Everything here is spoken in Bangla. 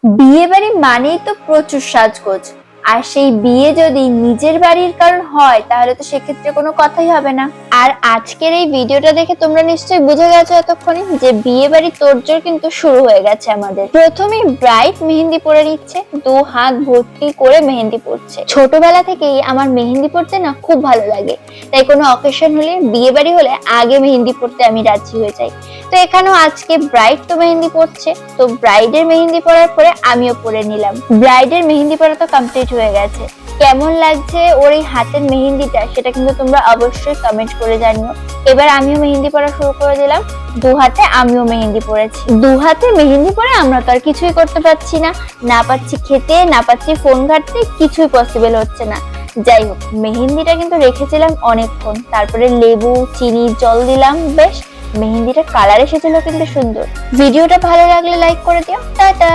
বিয়ে বাড়ি মানেই তো প্রচুর সাজগোজ। আর সেই বিয়ে যদি নিজের বাড়ির কারণ হয় তাহলে তো সেক্ষেত্রে কোনো কথাই হবে না। আর আজকের এই ভিডিওটা দেখে তোমরা নিশ্চয়ই বুঝে গেছো এতক্ষণে যে বিয়ে বাড়ির তোড়জোড় কিন্তু শুরু হয়ে গেছে আমাদের। প্রথমে ব্রাইড মেহেন্দি পরে নিচ্ছে, 2 হাত ভর্তি করে মেহেন্দি পড়ছে। ছোটবেলা থেকেই আমার মেহেন্দি পড়তে না খুব ভালো লাগে, তাই কোনো অকেশন হলে, বিয়ে বাড়ি হলে আগে মেহেন্দি পড়তে আমি রাজি হয়ে যাই। তো এখানেও আজকে ব্রাইড তো মেহেন্দি পড়ছে, তো ব্রাইডের মেহেন্দি পরার পরে আমিও পরে নিলাম। ব্রাইডের মেহেন্দি পরা তো কমপ্লিট হয়ে গেছে। কেমন লাগছে ওর এই হাতের মেহেন্দিটা সেটা কিন্তু তোমরা অবশ্যই কমেন্ট করে জানিও। এবার আমিও মেহেন্দি পরা শুরু করে দিলাম। 2 হাতে আমিও মেহেন্দি পরেছি। 2 হাতে মেহেন্দি পরে আমরা তো আর কিছুই করতে পারছি না, না পাচ্ছি খেতে, না পাচ্ছি ফোন ঘাটতে, কিছুই পসিবল হচ্ছে না। যাই হোক, মেহেন্দিটা কিন্তু রেখেছিলাম অনেকক্ষণ, তারপরে লেবু, চিনি, জল দিলাম। বেশ মেহেন্দিটা কালার এসেছিল কিন্তু সুন্দর। ভিডিওটা ভালো লাগলে লাইক করে দিও। টাটা।